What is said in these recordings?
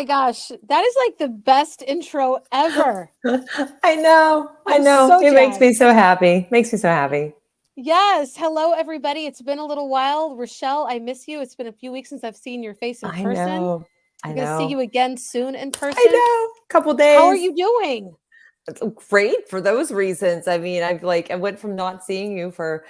my gosh. That is like the best intro ever. I know. I'm so It makes me jazzed. so happy. Makes me so happy. Yes. Hello, everybody. It's been a little while. Rachelle, I miss you. It's been a few weeks since I've seen your face in I person. know. I I'm going to see know. you again soon in I person. know. Couple How are days. you doing? It's great for those reasons. I mean, I went from not seeing you for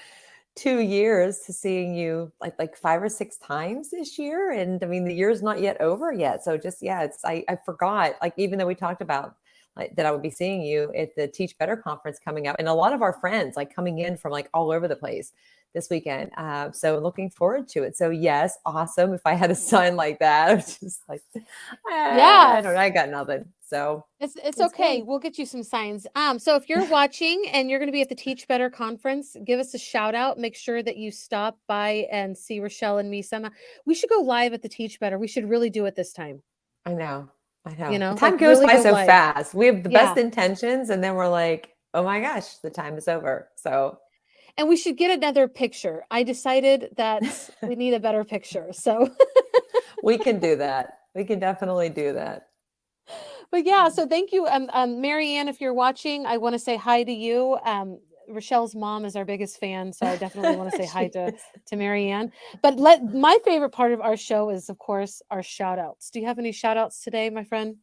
2 years to seeing you like 5 or 6 times this year. And I mean, the year's not yet over yet. So just yeah, I forgot. Like even though we talked about like that I would be seeing you at the Teach Better conference coming up, and a lot of our friends like coming in from like all over the place this weekend. So looking forward to it. So yes, awesome. If I had a sign like that, I was just like, I Yeah. don't know, I got nothing. So It's it's okay. good. We'll get you some signs. So if you're watching and you're going to be at the Teach Better conference, give us a shout out. Make sure that you stop by and see Rachelle and me somehow. We should go live at the Teach Better. We should really do it this time. I know. I You know. The know, time like goes really by go so live. fast. We have the best Yeah. intentions, and then we're like, oh my gosh, the time is over. So And we should get another picture. I decided that we need a better picture. So, we can do that. We can definitely do that. but yeah, so thank you. Marianne, if you're watching, I want to say hi to you. Rochelle's mom is our biggest fan, so I definitely want to say hi She is. to Marianne. But my favorite part of our show is, of course, our shout outs. Do you have any shout outs today, my friend?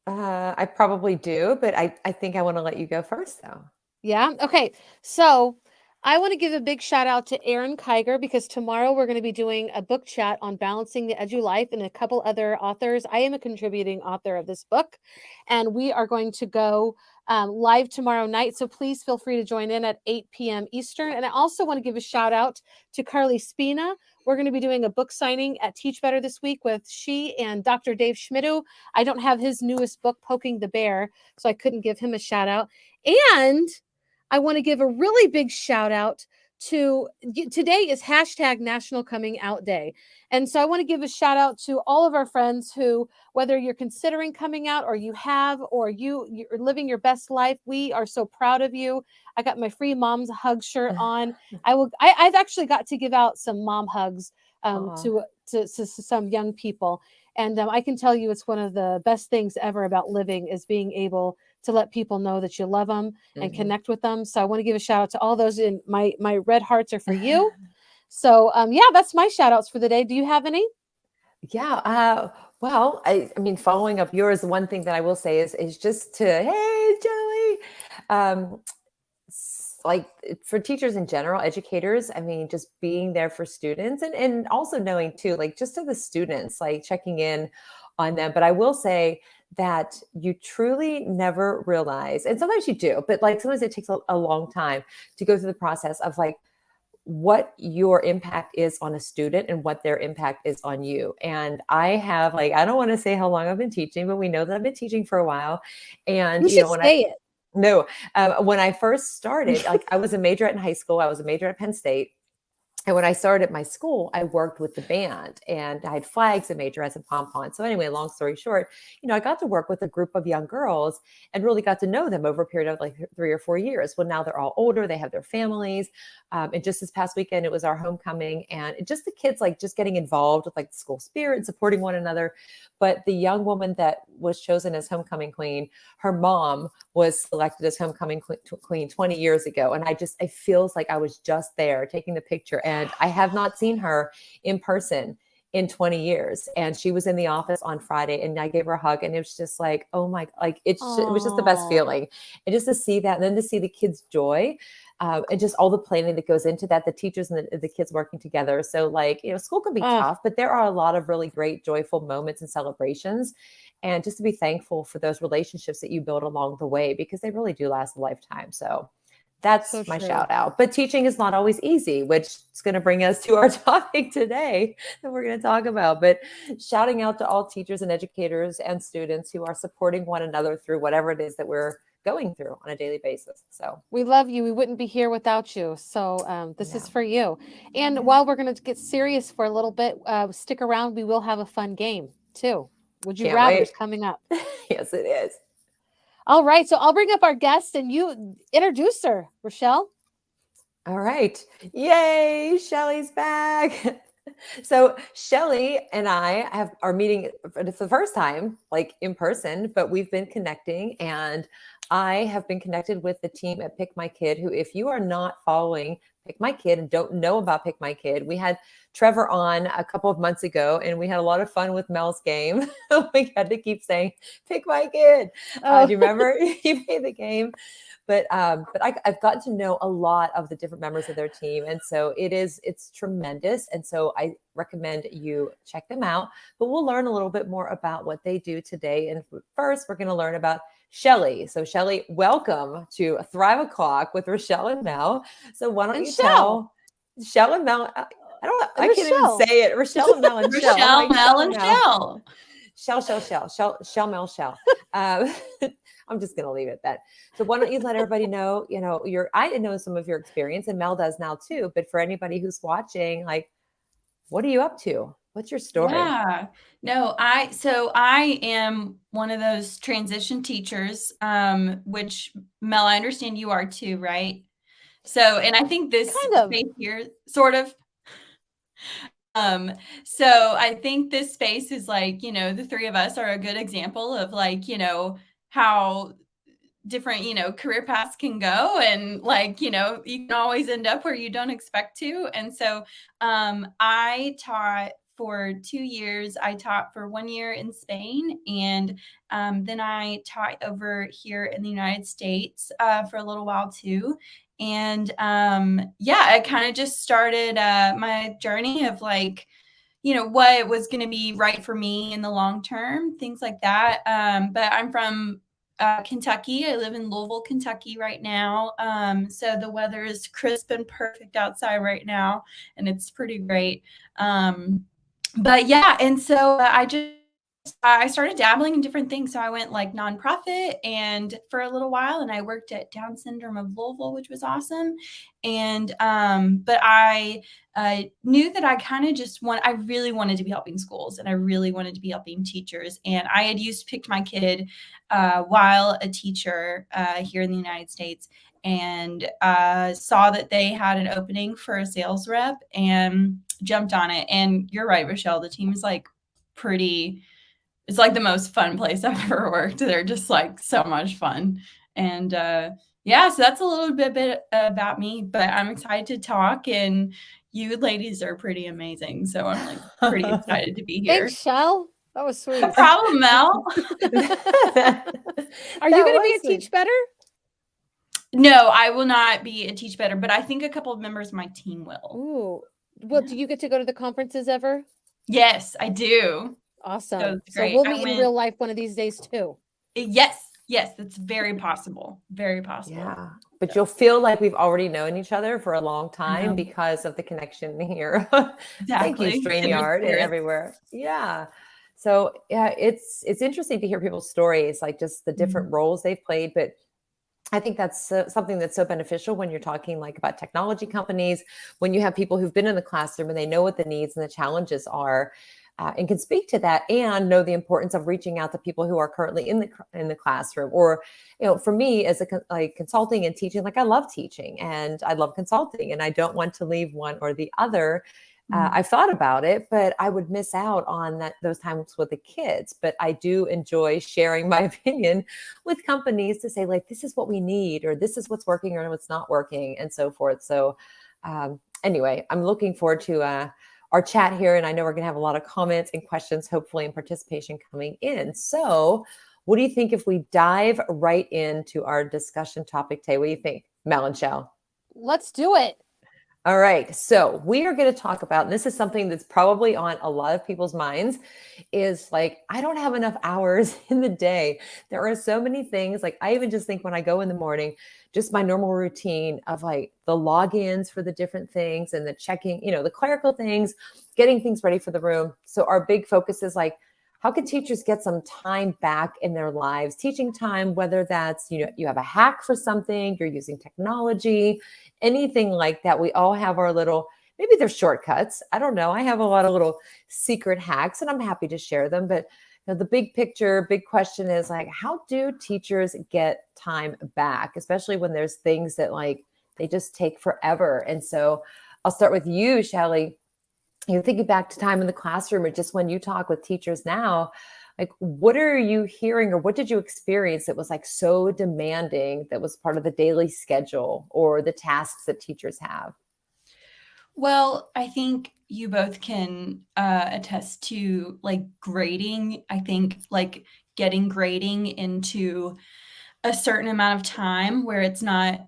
I probably do, but I think I want to let you go first, though. Yeah. Okay. So I want to give a big shout out to Aaron Kiger because tomorrow we're going to be doing a book chat on balancing the edu life and a couple other authors. I am a contributing author of this book, and we are going to go live tomorrow night. So please feel free to join in at 8 p.m. Eastern. And I also want to give a shout out to Carly Spina. We're going to be doing a book signing at Teach Better this week with she and Dr. Dave Schmidt. I don't have his newest book, Poking the Bear, so I couldn't give him a shout out. And I want to give a really big shout out to today is hashtag National Coming Out Day. And so I want to give a shout out to all of our friends who, whether you're considering coming out or you have, or you're living your best life, we are so proud of you. I got my free mom's hug shirt on. I've actually got to give out some mom hugs Aw. to some young people. And I can tell you it's one of the best things ever about living is being able to let people know that you love them and Mhm. connect with them. So I want to give a shout out to all those in my red hearts are for you. So yeah, that's my shout outs for the day. Do you have any? Yeah. Well, I mean, following up yours, one thing that I will say is just to hey, Joey. Um, like for teachers in general, educators, I mean, just being there for students and also knowing too, like just to the students, like checking in on them. But I will say that you truly never realize, and sometimes you do, but like sometimes it takes a long time to go through the process of like what your impact is on a student and what their impact is on you. And I have like, I don't want to say how long I've been teaching, but we know that I've been teaching for a while. You And, should when say no, when I first started, like I was a major in high school, I was a major at Penn State. And when I started at my school, I worked with the band and I had flags and majorettes and pom-poms. So anyway, long story short, I got to work with a group of young girls and really got to know them over a period of like 3 or 4 years. Well, now they're all older, they have their families. And just this past weekend, it was our homecoming and just the kids like just getting involved with like the school spirit and supporting one another. But the young woman that was chosen as homecoming queen, her mom was selected as homecoming queen 20 years ago. And it feels like I was just there taking the picture. And I have not seen her in person in 20 years. And she was in the office on Friday and I gave her a hug and it was just like, oh my, like it was just the best Oh, feeling. And just to see that and then to see the kids' joy and just all the planning that goes into that, the teachers and the kids working together. So like, school can be oh, tough, but there are a lot of really great, joyful moments and celebrations. And just to be thankful for those relationships that you build along the way, because they really do last a lifetime. So so that's my true. shout out. But teaching is not always easy, which is going to bring us to our topic today that we're going to talk about. But shouting out to all teachers and educators and students who are supporting one another through whatever it is that we're going through on a daily basis. So, We love you. We wouldn't be here without you. So this is yeah. for you. And Yeah. while we're going to get serious for a little bit, stick around. We will have a fun game too. Would you Can't rather's wait. coming up. Yes, it is. All right. So I'll bring up our guest and you introduce her, Rachelle. All right. Yay. Shelley's back. So Shelley and I are meeting for the first time, like in person, but we've been connecting, and I have been connected with the team at Pick My Kid, who, if you are not following Pick My Kid and don't know about Pick My Kid, we had Trevor on a couple of months ago, and we had a lot of fun with Mel's game. We had to keep saying, Pick My Kid. Oh, Do you remember? You played the game. But I've gotten to know a lot of the different members of their team, and so it's tremendous. And so I recommend you check them out. But we'll learn a little bit more about what they do today. And first, we're going to learn about Shelley. So Shelley, welcome to Thrive O'Clock with Rachelle and Mel. So why don't and you Shell. tell Shell and Mel? I can't even Rachelle. say it. Rachelle and Mel and Shell. I'm Rachelle like Mel Shell and Mel. Shell. Shell, Mel, Shell. Um, I'm just going to leave it at that. So why don't you let everybody know, I know some of your experience, and Mel does now too, but for anybody who's watching, like, what are you up to? What's your story? Yeah. No, I am one of those transition teachers, which Mel, I understand you are too, right? So, and I think this Kind of. space here sort of, so I think this space is like, the three of us are a good example of like, how different, career paths can go, and like, you can always end up where you don't expect to. And so I taught for 2 years. I taught for 1 year in Spain, and then I taught over here in the United States for a little while too. And yeah, I kind of just started my journey of like, what was going to be right for me in the long term, things like that. But I'm from Kentucky. I live in Louisville, Kentucky right now. So the weather is crisp and perfect outside right now, and it's pretty great. But yeah, and so I started dabbling in different things. So I went like nonprofit and for a little while, and I worked at Down Syndrome of Louisville, which was awesome. And but I knew that I really wanted to be helping schools, and I really wanted to be helping teachers. And I had Picked My Kid while a teacher here in the United States, and saw that they had an opening for a sales rep and jumped on it. And you're right, Rachelle, the team is like it's like the most fun place I've ever worked. They're just like so much fun. And yeah, so that's a little bit about me, but I'm excited to talk, and you ladies are pretty amazing. So I'm like pretty excited to be here. Thanks, Shell. That was sweet. No problem, Mel. Are you going to be a Teach Better? No, I will not be a Teach Better, but I think a couple of members of my team will. Ooh. Well, do you get to go to the conferences ever? Yes, I do. Awesome. So we'll meet in real life one of these days too. Yes, that's very possible. Very possible. Yeah, but you'll feel like we've already known each other for a long time because of the connection here. Thank you, StreamYard, and everywhere. Yeah. So yeah, it's interesting to hear people's stories, like just the different roles they've played. But I think that's something that's so beneficial when you're talking like about technology companies, when you have people who've been in the classroom and they know what the needs and the challenges are. And can speak to that and know the importance of reaching out to people who are currently in the classroom. Or, for me as like consulting and teaching, like I love teaching and I love consulting, and I don't want to leave one or the other. I've thought about it, but I would miss out on those times with the kids. But I do enjoy sharing my opinion with companies to say, like, this is what we need, or this is what's working or what's not working, and so forth. So anyway, I'm looking forward to our chat here. And I know we're going to have a lot of comments and questions, hopefully, and participation coming in. So what do you think if we dive right into our discussion topic today? What do you think, Mel and Shell? Let's do it. All right. So we are going to talk about, and this is something that's probably on a lot of people's minds, is like, I don't have enough hours in the day. There are so many things. Like I even just think when I go in the morning, just my normal routine of like the logins for the different things and the checking, the clerical things, getting things ready for the room. So our big focus is like, how can teachers get some time back in their lives, teaching time, whether that's, you have a hack for something, you're using technology, anything like that. We all have our little, maybe they're shortcuts. I don't know. I have a lot of little secret hacks and I'm happy to share them. But the big picture, big question is like, how do teachers get time back, especially when there's things that like, they just take forever. And so I'll start with you, Shelley. thinking back to time in the classroom or just when you talk with teachers now, like what are you hearing or what did you experience that was like so demanding that was part of the daily schedule or the tasks that teachers have? Well, I think you both can attest to like grading. I think like getting grading into a certain amount of time where it's not,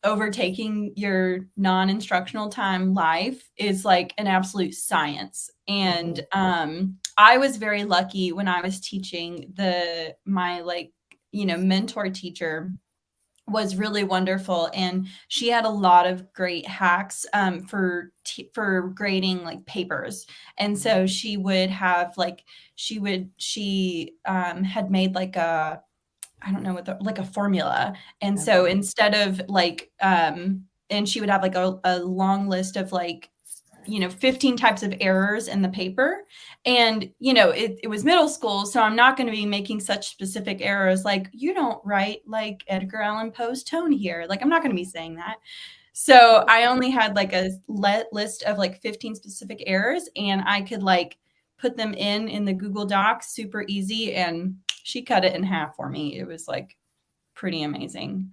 overtaking your non-instructional time life is like an absolute science. And Mhm. I was very lucky when I was teaching my like, mentor teacher was really wonderful, and she had a lot of great hacks for grading like papers. And so she would have like she had made like a, I don't know what like a formula. And so Okay. instead of like, and she would have like a long list of like, 15 types of errors in the paper. And, it was middle school. So I'm not going to be making such specific errors. Like, you don't write like Edgar Allan Poe's tone here. Like, I'm not going to be saying that. So I only had like a list of like 15 specific errors, and I could like put them in the Google Docs super easy. And she cut it in half for me. It was like pretty amazing.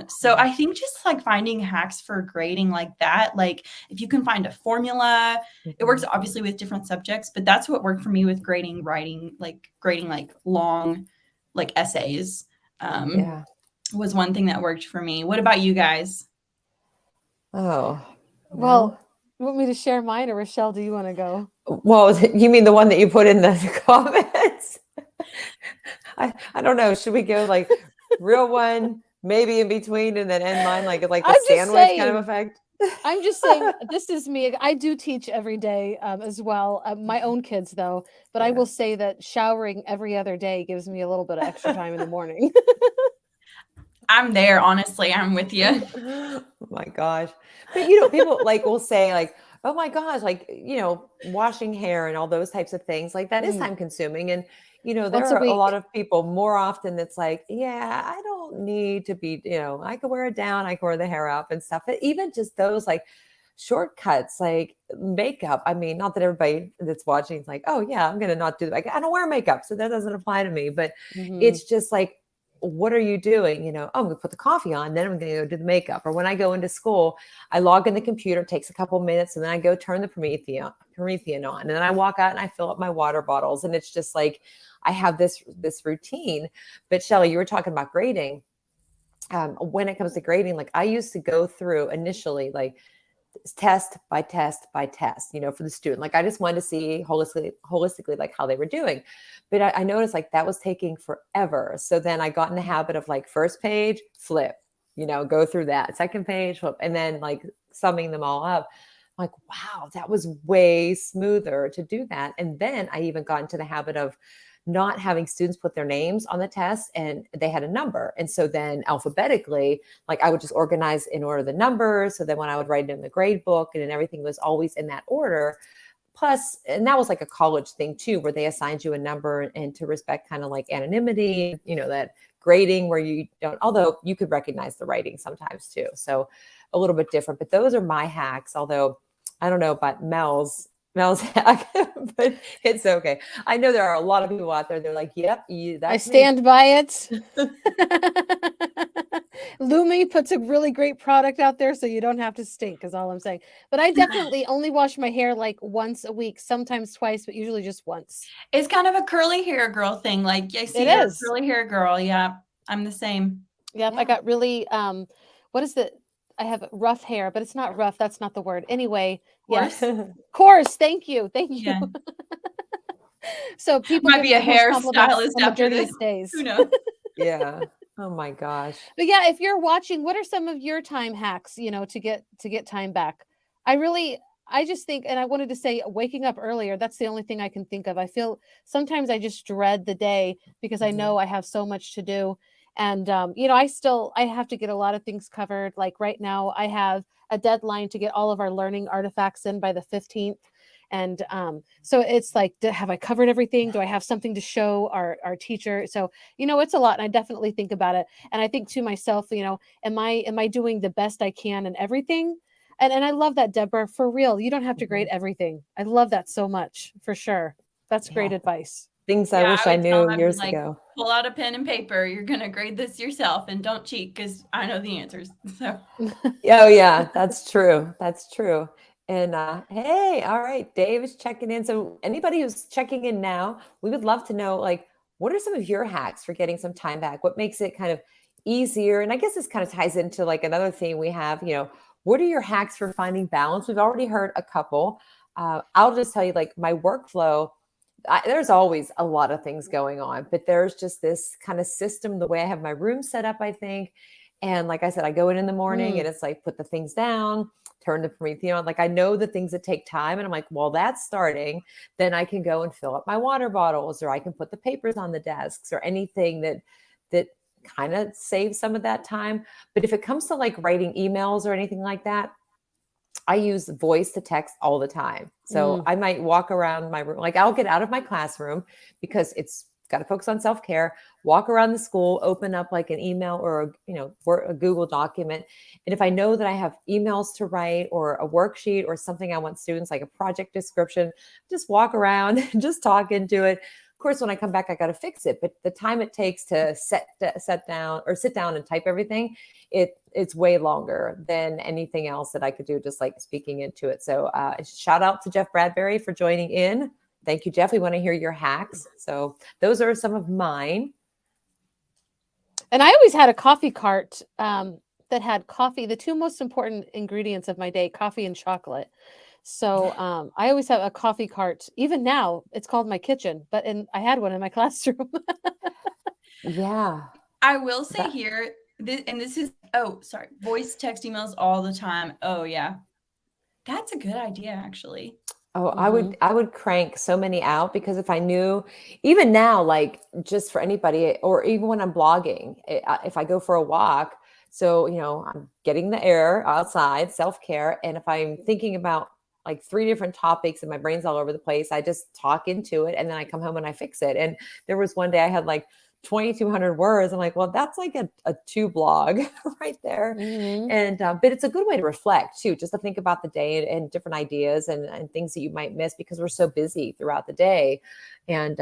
So I think just like finding hacks for grading like that, like if you can find a formula, it works Mhm. obviously with different subjects, but that's what worked for me with grading like long like essays. Um, Yeah. was one thing that worked for me. What about you guys? Oh, Well, well, you want me to share mine, or Rachelle, do you want to go? well, you mean the one that you put in the comments? I don't know. Should we go like real one, maybe in between, and then end mine like a I'm just sandwich kind of saying. effect? I'm just saying, this is me. I do teach every day as well. My own kids, though. But I Yeah. will say that showering every other day gives me a little bit of extra time in the morning. I'm there, honestly. I'm with you. Oh my gosh. But people like will say like, "Oh my gosh, like, washing hair and all those types of things, like that is Mm, time consuming." And there once a are a lot week. of people more often that's like, "Yeah, I don't need to be, I could wear it down, I can wear the hair up and stuff." But even just those like shortcuts like makeup. I mean, not that everybody that's watching is like, "Oh yeah, I'm going to not do like I don't wear makeup, so that doesn't apply to me." But Hmm. it's just like what are you doing? Oh, I'm going to put the coffee on, then I'm going to go do the makeup. Or when I go into school, I log in the computer, it takes a couple minutes, and then I go turn the Promethean on. And then I walk out and I fill up my water bottles. And it's just like I have this routine. But Shelley, you were talking about grading. When it comes to grading, like I used to go through initially, like test by test by test, for the student. Like I just wanted to see holistically like how they were doing. But I noticed like that was taking forever. So then I got in the habit of like first page, flip, go through that. Second page, flip, and then like summing them all up. Like, wow, that was way smoother to do that. And then I even got into the habit of not having students put their names on the test and they had a number. And so then alphabetically, like I would just organize in order the numbers. So then when I would write it in the grade book and then everything was always in that order. Plus, and that was like a college thing too, where they assigned you a number and to respect kind of like anonymity, that grading where you don't, although you could recognize the writing sometimes too. So a little bit different, but those are my hacks. Although I don't know about Mel's hack, but it's okay. I know there are a lot of people out there. They're like, "Yep, I that's me." stand by it. Lumi puts a really great product out there, so you don't have to stink, is all I'm saying. But I definitely only wash my hair like once a week, sometimes twice, but usually just once. It's kind of a curly hair girl thing. Like I It see you're a is. curly hair girl. Yeah, I'm the same. Yep, I Yeah. got really what is the I have rough hair, but it's not rough, that's not the word. Anyway, Course. yes. Course, thank you. Thank you. Yeah. So people Might give be me a the most compliments hairstylist on the after this. dirtiest days. Who knows? Yeah. Oh my gosh. But yeah, if you're watching, what are some of your time hacks, to get time back? I really I just think, and I wanted to say waking up earlier, that's the only thing I can think of. I feel sometimes I just dread the day because I Mhm. know I have so much to do. And I have to get a lot of things covered. Like right now I have a deadline to get all of our learning artifacts in by the 15th. And so it's like, have I covered everything? Do I have something to show our teacher? So, it's a lot. And I definitely think about it. And I think to myself, am I doing the best I can in everything? And I love that, Deborah, for real. You don't have to grade everything. I love that so much, for sure. That's great advice. Things I Yeah, wish I I would tell knew them, years like, ago. pull out a pen and paper. You're going to grade this yourself and don't cheat because I know the answers. So, Oh yeah, that's true. That's true. And hey, all right, Dave is checking in. So anybody who's checking in now, we would love to know, like, what are some of your hacks for getting some time back? What makes it kind of easier? And I guess this kind of ties into like another theme we have, what are your hacks for finding balance? We've already heard a couple. I'll just tell you, like, my workflow, there's always a lot of things going on, but there's just this kind of system, the way I have my room set up, I think. And like I said, I go in the morning and it's like, put the things down, turn the Prometheus on. Like, I know the things that take time. And I'm like, well, that's starting. Then I can go and fill up my water bottles, or I can put the papers on the desks, or anything that kind of saves some of that time. But if it comes to like writing emails or anything like that, I use voice to text all the time. So I might walk around my room, like I'll get out of my classroom because it's got to focus on self-care, walk around the school, open up like an email or a Google document. And if I know that I have emails to write or a worksheet or something I want students, like a project description, just walk around and just talk into it. Of course, when I come back, I got to fix it. But the time it takes to sit down and type everything, it's way longer than anything else that I could do, just like speaking into it. So shout out to Jeff Bradbury for joining in. Thank you, Jeff. We want to hear your hacks. So those are some of mine. And I always had a coffee cart that had coffee, the two most important ingredients of my day, coffee and chocolate. So I always have a coffee cart. Even now, it's called my kitchen, but I had one in my classroom. Yeah. I will say here, this is, voice text emails all the time. Oh yeah. That's a good idea, actually. Oh, I would crank so many out, because if I knew, even now, like, just for anybody, or even when I'm blogging, if I go for a walk, so, I'm getting the air outside, self-care. And if I'm thinking about like 3 different topics and my brain's all over the place, I just talk into it and then I come home and I fix it. And there was one day I had like 2,200 words. I'm like, well, that's like a 2 blog right there. And, but it's a good way to reflect too, just to think about the day and different ideas and things that you might miss because we're so busy throughout the day. And,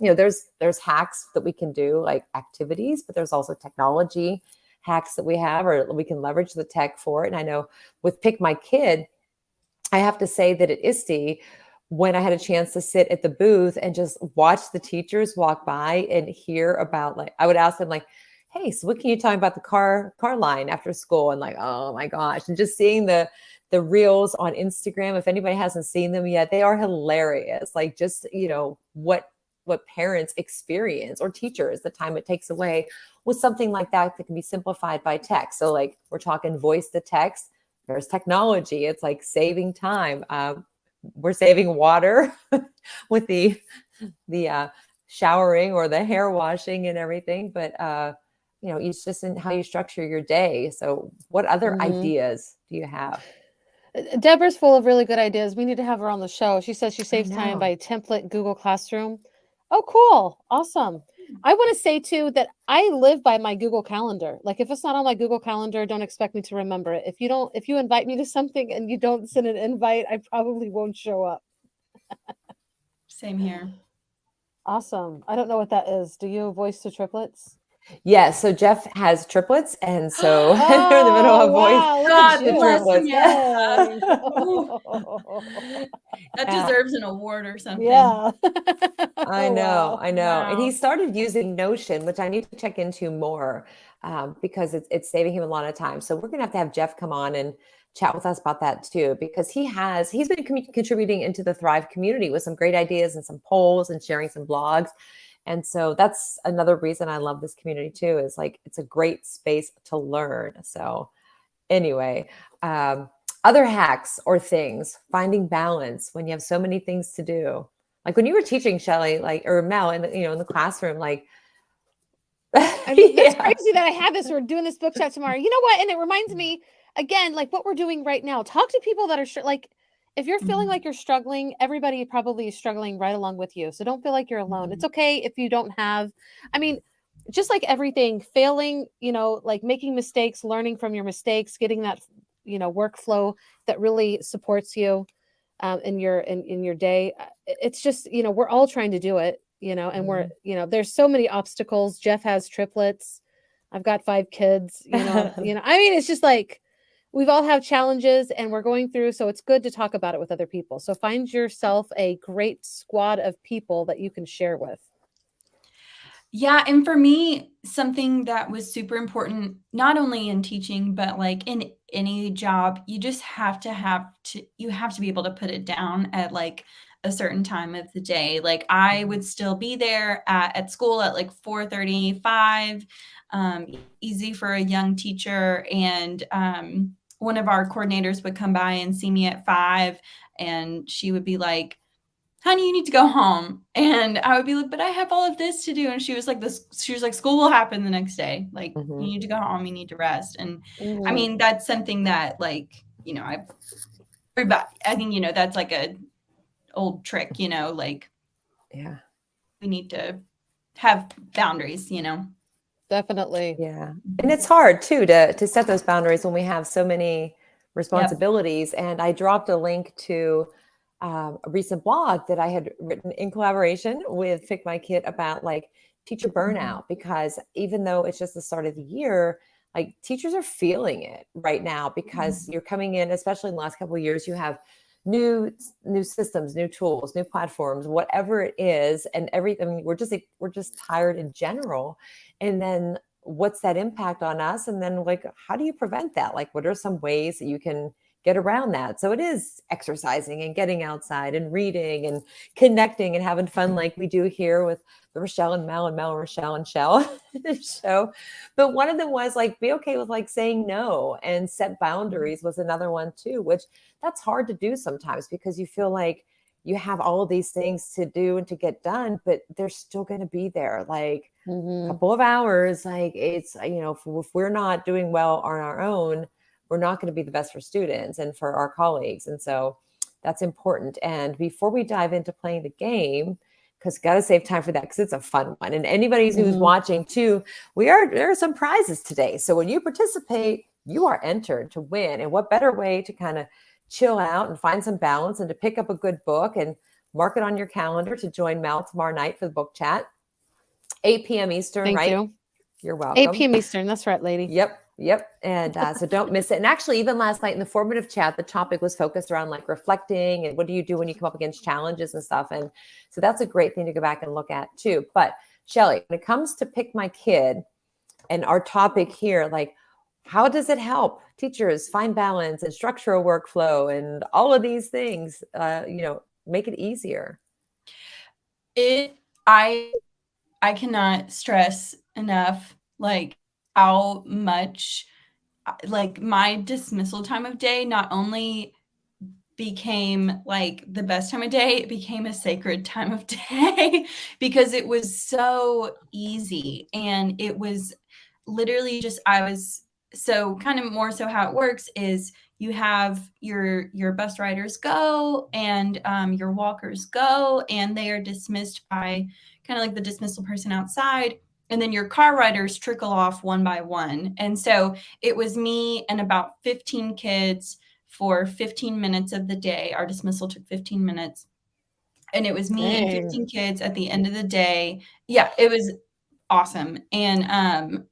there's hacks that we can do, like activities, but there's also technology hacks that we have, or we can leverage the tech for it. And I know with Pick My Kid, I have to say that at ISTE, when I had a chance to sit at the booth and just watch the teachers walk by and hear about, like, I would ask them like, hey, so what can you tell me about the car line after school? And like, oh my gosh. And just seeing the reels on Instagram, if anybody hasn't seen them yet, they are hilarious. Like, just, what parents experience, or teachers, the time it takes away with something like that can be simplified by text. So like, we're talking voice to text, there's technology. It's like saving time. We're saving water with the showering or the hair washing and everything. But, it's just in how you structure your day. So what other ideas do you have? Deborah's full of really good ideas. We need to have her on the show. She says she saves time by template Google Classroom. Oh, cool. Awesome. I want to say too that I live by my Google Calendar. Like, if it's not on my Google Calendar, don't expect me to remember it. If you invite me to something and you don't send an invite, I probably won't show up. Same here. Awesome. I don't know what that is. Do you voice to triplets? Yeah, so Jeff has triplets, and so they're in the middle of voice. God bless triplets. That deserves an award or something. Yeah. I know. Wow. And he started using Notion, which I need to check into more, because it's saving him a lot of time. So we're gonna have to have Jeff come on and chat with us about that too, because he's been contributing into the Thrive community with some great ideas and some polls and sharing some blogs. And so that's another reason I love this community too, is like, it's a great space to learn. So anyway, other hacks or things, finding balance when you have so many things to do. Like when you were teaching, Shelley, or Mel in the classroom, like, I mean, it's crazy that I have this. We're doing this book chat tomorrow. You know what? And it reminds me again, like what we're doing right now. Talk to people that are like, if you're feeling like you're struggling, everybody probably is struggling right along with you. So don't feel like you're alone. It's okay if you don't have, I mean, just like everything, failing, like making mistakes, learning from your mistakes, getting that workflow that really supports you in your day. It's just, we're all trying to do it, and we're, there's so many obstacles. Jeff has triplets. I've got 5 kids, I mean, it's just like we've all have challenges and we're going through. So it's good to talk about it with other people. So find yourself a great squad of people that you can share with. Yeah, and for me, something that was super important, not only in teaching, but like in any job, you just you have to be able to put it down at like a certain time of the day. Like I would still be there at school at like 4:35, easy for a young teacher. And one of our coordinators would come by and see me at 5, and she would be like, honey, you need to go home. And I would be like, but I have all of this to do. And she was like, school will happen the next day. Like, you need to go home, you need to rest. And I mean, that's something that like, I think, that's like a old trick, like, yeah, we need to have boundaries, Definitely. Yeah. And it's hard too to set those boundaries when we have so many responsibilities. Yep. And I dropped a link to a recent blog that I had written in collaboration with Pick My Kid about like teacher burnout, because even though it's just the start of the year, like teachers are feeling it right now because you're coming in, especially in the last couple of years, you have new systems, new tools, new platforms, whatever it is. And everything, we're just tired in general. And then what's that impact on us? And then like, how do you prevent that? Like, what are some ways that you can get around that? So it is exercising and getting outside and reading and connecting and having fun like we do here with the Rachelle and Mel and Rachelle and Shell show. But one of them was like, be okay with like saying no, and set boundaries was another one too, which that's hard to do sometimes because you feel like you have all of these things to do and to get done, but they're still going to be there. Like a couple of hours, like it's, if we're not doing well on our own, we're not going to be the best for students and for our colleagues. And so that's important. And before we dive into playing the game, because got to save time for that, because it's a fun one. And anybody who's watching too, there are some prizes today. So when you participate, you are entered to win. And what better way to kind of chill out and find some balance and to pick up a good book and mark it on your calendar to join Mel tomorrow night for the book chat. 8 p.m. Eastern, Thank right? you. You're welcome. 8 p.m. Eastern. That's right, lady. Yep. And so don't miss it. And actually, even last night in the formative chat, the topic was focused around like reflecting and what do you do when you come up against challenges and stuff. And so that's a great thing to go back and look at too. But Shelley, when it comes to Pick My Kid and our topic here, like how does it help teachers find balance and structure a workflow and all of these things, make it easier? I cannot stress enough, like how much like my dismissal time of day not only became like the best time of day, it became a sacred time of day because it was so easy. And it was literally just, so kind of more so how it works is you have your bus riders go and your walkers go, and they are dismissed by kind of like the dismissal person outside. And then your car riders trickle off one by one. And so it was me and about 15 kids for 15 minutes of the day. Our dismissal took 15 minutes. And it was me and 15 kids at the end of the day. Yeah, it was awesome. And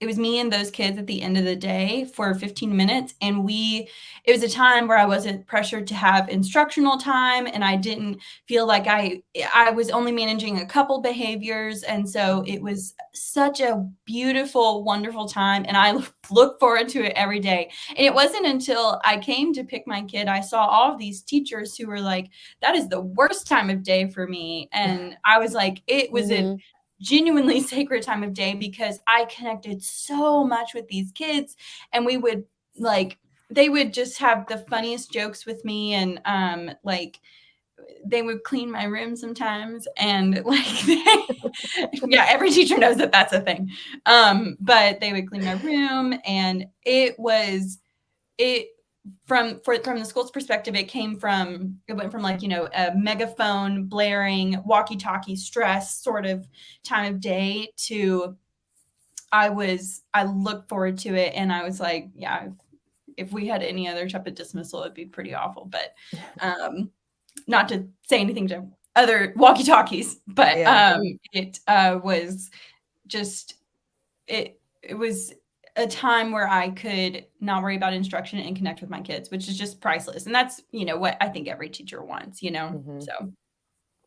it was me and those kids at the end of the day for 15 minutes. And it was a time where I wasn't pressured to have instructional time, and I didn't feel like I was only managing a couple behaviors. And so it was such a beautiful, wonderful time. And I look forward to it every day. And it wasn't until I came to Pick My Kid, I saw all of these teachers who were like, that is the worst time of day for me. And I was like, it was a genuinely sacred time of day because I connected so much with these kids, and they would just have the funniest jokes with me, and they would clean my room sometimes, and yeah, every teacher knows that that's a thing. But they would clean my room, and from the school's perspective, it went from a megaphone blaring, walkie-talkie stress sort of time of day to I looked forward to it, and I was like, yeah, if we had any other type of dismissal, it'd be pretty awful. But not to say anything to other walkie-talkies, but it was just it was a time where I could not worry about instruction and connect with my kids, which is just priceless. And that's, what I think every teacher wants, so.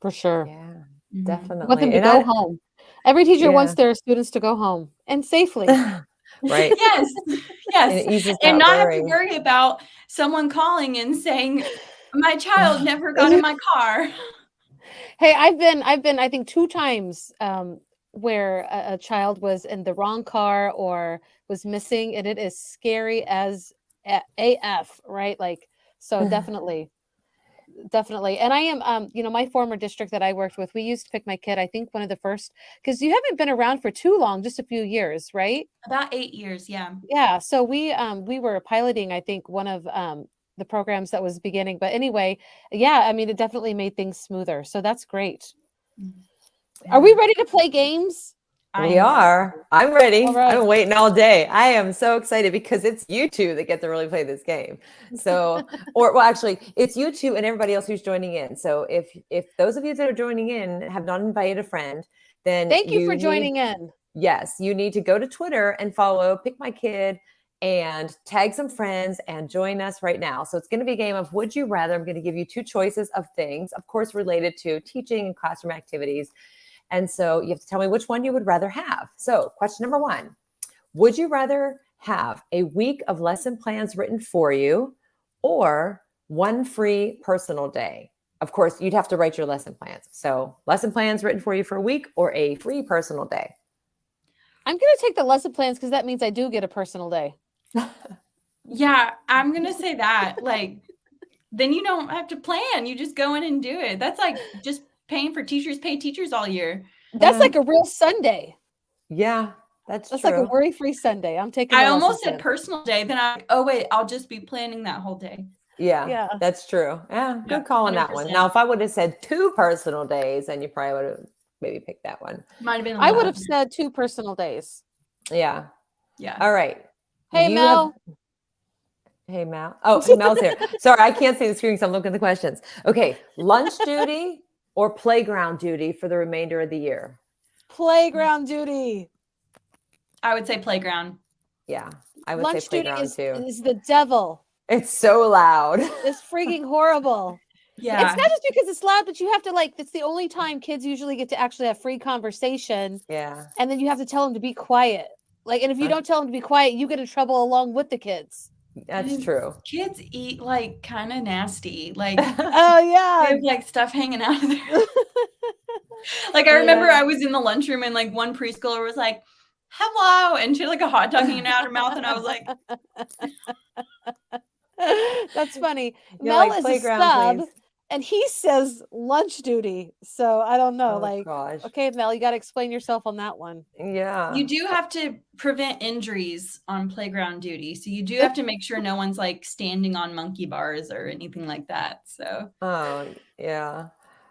For sure. Yeah, definitely. Want them to go home. Every teacher wants their students to go home and safely. Right. Yes. And not have to worry about someone calling and saying, my child never got in my car. Hey, I've been, I think 2 times where a child was in the wrong car or was missing, and it is scary as AF, right? Like, so definitely. And I am, my former district that I worked with, we used to pick my kid, I think one of the first, because you haven't been around for too long, just a few years, right? About 8 years. Yeah. Yeah. So we were piloting, I think, one of the programs that was beginning, but anyway, yeah, I mean, it definitely made things smoother. So that's great. Are we ready to play games? We are. I'm ready. All right. I've been waiting all day. I am so excited because it's you two that get to really play this game. So, actually, it's you two and everybody else who's joining in. So if those of you that are joining in have not invited a friend, then thank you for joining in. Yes, you need to go to Twitter and follow Pick My Kid and tag some friends and join us right now. So it's going to be a game of Would You Rather. I'm going to give you 2 choices of things, of course, related to teaching and classroom activities. And so you have to tell me which one you would rather have. So question number 1, would you rather have a week of lesson plans written for you or 1 free personal day? Of course, you'd have to write your lesson plans. So lesson plans written for you for a week or a free personal day? I'm going to take the lesson plans because that means I do get a personal day. Yeah, I'm going to say that. Like, then you don't have to plan. You just go in and do it. That's like just paying for teachers, pay teachers all year. That's like a real Sunday. Yeah, that's true. Like a worry-free Sunday. I'm taking. I almost said personal day. Then I'm like, oh wait, I'll just be planning that whole day. Yeah, that's true. Yeah, good call on 100%. That one. Now, if I would have said 2 personal days, then you probably would have maybe picked that one. Might have been. I would have said 2 personal days. Yeah. Yeah. All right. Hey, Mel. Hey, Mel. Oh, Mel's here. Sorry, I can't see the screen, so I'm looking at the questions. Okay, lunch duty or playground duty for the remainder of the year? Playground duty. I would say playground. Yeah, I would say playground lunch too. duty is the devil. It's so loud. It's freaking horrible. Yeah. It's not just because it's loud, but you have to it's the only time kids usually get to actually have free conversation. Yeah. And then you have to tell them to be quiet. And if you don't tell them to be quiet, you get in trouble along with the kids. That's true. Kids eat kind of nasty. Like, oh yeah. They have stuff hanging out of there. I remember I was in the lunchroom and one preschooler was like, hello. And she had a hot dog hanging out of her mouth. And I was like, that's funny. Mel is a sub and he says lunch duty. So I don't know. Gosh. Okay, Mel, you got to explain yourself on that one. Yeah. You do have to prevent injuries on playground duty. So you do have to make sure no one's standing on monkey bars or anything like that. So. Oh, yeah.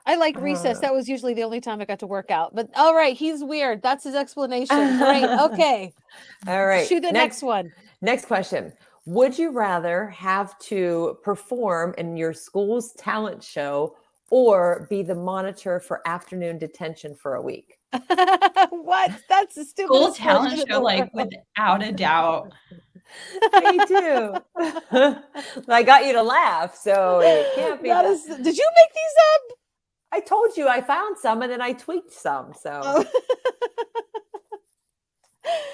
I like recess. That was usually the only time I got to work out. But all right, he's weird. That's his explanation. Great. Okay. All right. Shoot the next one. Next question. Would you rather have to perform in your school's talent show or be the monitor for afternoon detention for a week? What? That's a stupid school talent show, without a doubt. Me too. I got you to laugh, so it can't be. Did you make these up? I told you I found some and then I tweaked some. So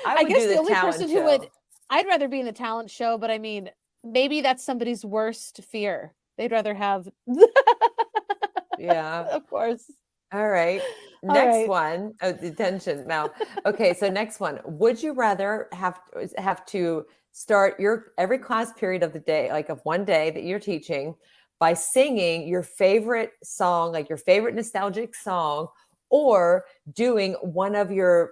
I guess the only person who would, I'd rather be in the talent show, but I mean, maybe that's somebody's worst fear. They'd rather have. Yeah, of course. All right. Next one. Oh, detention now. Okay, so next one. Would you rather have to start every class period of the day, of one day that you're teaching, by singing your favorite song, your favorite nostalgic song, or doing one of your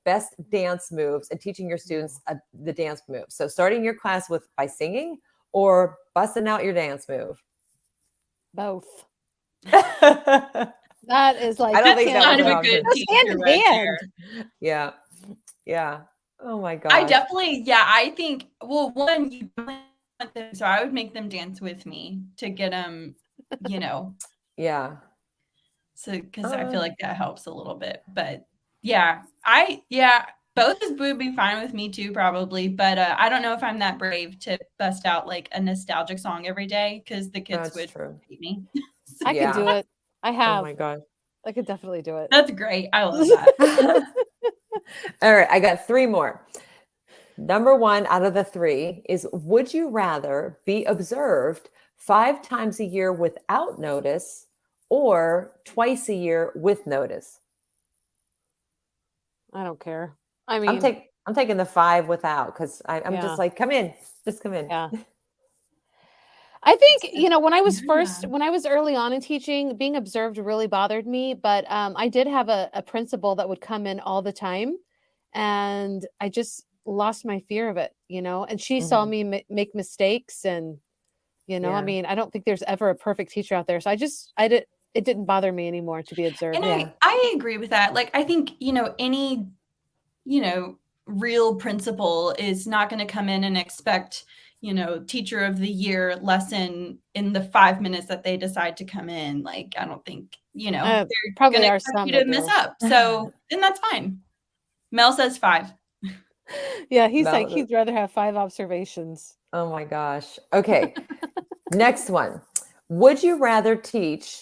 best dance moves and teaching your students the dance move? So starting your class by singing or busting out your dance move? Both. That is I don't think that kind of a good teacher right there. Yeah. Oh my I gosh. definitely, yeah, I think, well, one, you definitely want them, so I would make them dance with me to get them, you know, Yeah. so because I feel like that helps a little bit. But yeah, both would be fine with me too, probably. But I don't know if I'm that brave to bust out like a nostalgic song every day because the kids That's would true. hate me. So I could Yeah. do it. I Oh have. my gosh. I could definitely do it. that's great. I love that. All right, I got three more. Number one out of the three is, would you rather be observed 5 times a year without notice or twice a year with notice? I don't care. I I'm mean, take I'm taking the 5 without because I'm just yeah, like, come in, just come in. yeah. I think, That's- yeah. when I was early on in teaching, being observed really bothered me, but I did have a principal that would come in all the time, and I just lost my fear of it, and she saw Mhm. me make mistakes, and I Yeah. mean, I don't think there's ever a perfect teacher out there, so I did it didn't bother me anymore to be And observed. Yeah. I agree with that. Like, I think, any, you know, real principal is not going to come in and expect, teacher of the year lesson in the 5 minutes that they decide to come in. Like, I don't think, they're going Probably to are expect some you that to mess do. up. So, and that's fine. Mel says 5. Yeah, he's like No, he'd rather have 5 observations. oh my gosh. Okay. Next one. Would you rather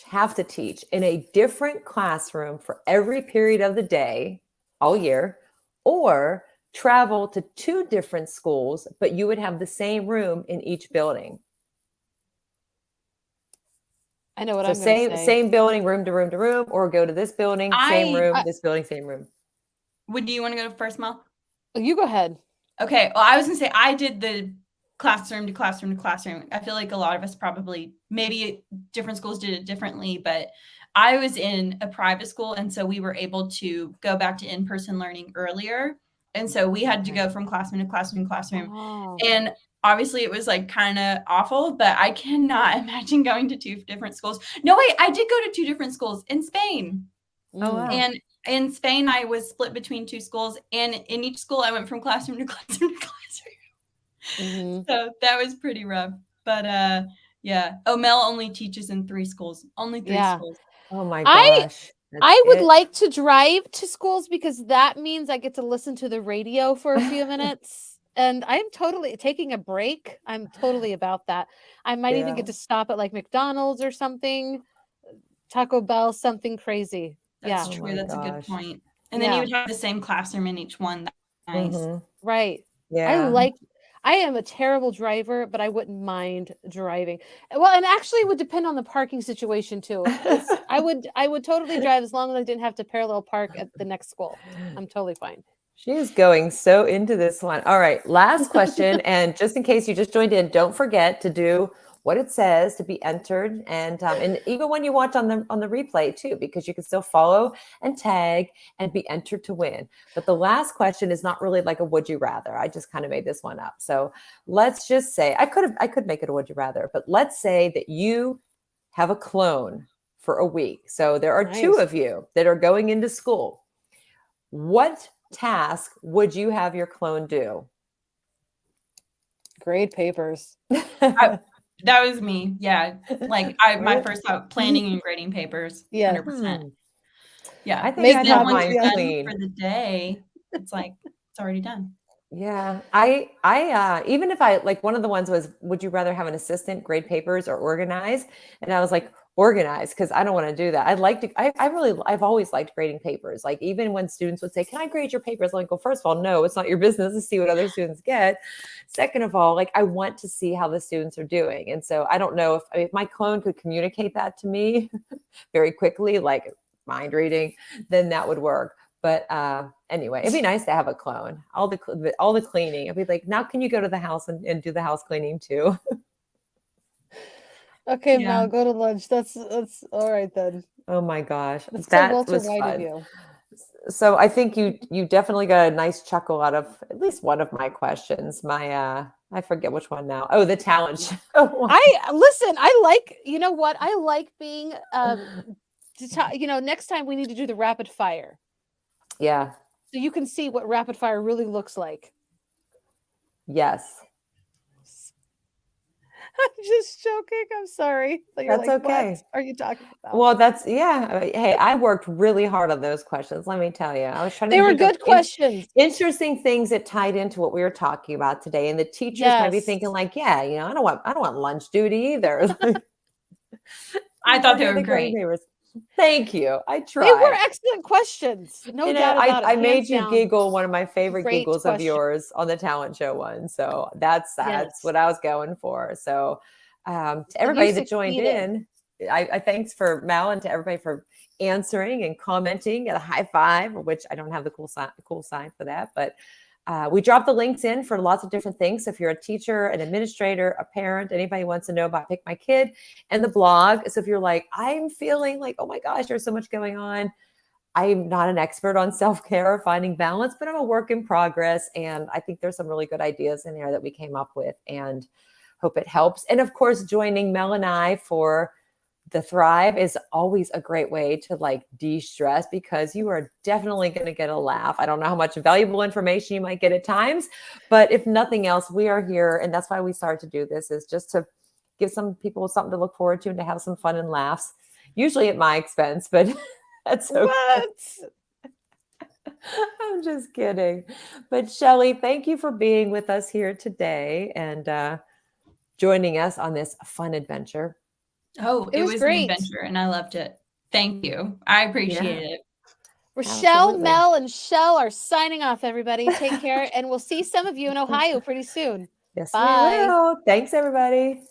have to teach in a different classroom for every period of the day, all year, or travel to 2 different schools, but you would have the same room in each building? I know what So I'm gonna same say. same building, room to room to room, or go to this building, same I room, I this building, same room. do you want to go first, Mel? You go ahead. Okay. Well, I was gonna say I did the classroom to classroom to classroom. I feel like a lot of us probably, maybe different schools did it differently, but I was in a private school, and so we were able to go back to in-person learning earlier. And so we had to Okay. go from classroom to classroom to classroom. Oh, And obviously it was like kind of awful, but I cannot imagine going to 2 different schools. No, wait, I did go to 2 different schools in Spain. Oh mm, wow. And in Spain, I was split between 2 schools, and in each school, I went from classroom to classroom to classroom. mhm. So that was pretty rough. But yeah. Oh, Mel only teaches in 3 schools. Only three Yeah. schools. Oh my I gosh. That's I would it. like to drive to schools because that means I get to listen to the radio for a few minutes, and I'm totally taking a break. I'm totally about that. I might even Yeah. get to stop at, like, McDonald's or something, Taco Bell, something crazy. That's Yeah. Oh true. my That's a good gosh. point. And then you Yeah. would have the same classroom in each one. That's nice. Mhm. Right. I Yeah. like I am a terrible driver, but I wouldn't mind driving. Well, and actually it would depend on the parking situation too. I would totally drive as long as I didn't have to parallel park at the next school. I'm totally fine. She is going so into this one. All right, last question. And just in case you just joined in, don't forget to do what it says to be entered, and even when you watch on the replay too, because you can still follow and tag and be entered to win. But the last question is not really like a would you rather. I just kind of made this one up. So let's just say I could make it a would you rather, but let's say that you have a clone for a week. So there are 2 Nice. of you that are going into school. What task would you have your clone do? Grade papers. I, that was me. Yeah. Like my Right? first thought, planning and grading papers. Yeah. 100%. Hmm. Yeah. I think Make Because I'd then have once copies, mine you're yeah. done for clean. the day, it's like it's already done. Yeah. I even if I like one of the ones was, would you rather have an assistant grade papers or organize? And I was like, organize, because I don't want to do that. I've always liked grading papers. Like even when students would say, can I grade your papers? I'm like, well, first of all, no, it's not your business to see what other students get. Second of all, like I want to see how the students are doing. And so I don't know if my clone could communicate that to me very quickly, like mind reading, then that would work. But anyway, it'd be nice to have a clone. All the cleaning. I'd be like, now can you go to the house and do the house cleaning too? Okay, Yeah. Mel, go to lunch. That's all right then. Oh my gosh, That's so that Walter was White of fun. you. So I think you definitely got a nice chuckle out of at least one of my questions. I forget which one now. Oh, the talent show one. Listen, I like, you know what? I like being next time we need to do the rapid fire. Yeah. so you can see what rapid fire really looks like. Yes. I'm just joking. I'm sorry. But you're That's like, what okay. are you talking about? Well, hey, I worked really hard on those questions, let me tell you. I was trying They to were think of good questions. interesting things that tied into what we were talking about today, and the teachers might be thinking Yes. like, "Yeah, I don't want lunch duty either." I thought they Any were other great great. neighbors. Thank you. I They were tried. excellent questions. No You know, doubt about it. I Hands made you down. giggle, one of my favorite Great giggles of question. yours on the talent show one. So that's Yes. what I was going for. So to And you everybody that joined succeeded. in, I thanks for Mel and to everybody for answering and commenting and a high five, which I don't have the cool sign for that, but we dropped the links in for lots of different things. So if you're a teacher, an administrator, a parent, anybody wants to know about Pick My Kid and the blog. So if you're like, I'm feeling like, oh my gosh, there's so much going on. I'm not an expert on self-care or finding balance, but I'm a work in progress. And I think there's some really good ideas in there that we came up with and hope it helps. And of course, joining Mel and I for the Thrive is always a great way to like de-stress because you are definitely going to get a laugh. I don't know how much valuable information you might get at times, but if nothing else, we are here. And that's why we started to do this, is just to give some people something to look forward to and to have some fun and laughs, usually at my expense, but that's okay. What? I'm just kidding. But Shelley, thank you for being with us here today and joining us on this fun adventure. Oh, It it was was an great. adventure and I loved it. Thank you. I appreciate it. Rachelle, Absolutely. Mel, and Shell are signing off, everybody. Take care, and we'll see some of you in Ohio pretty soon. Yes, we Bye. will. Thanks, everybody.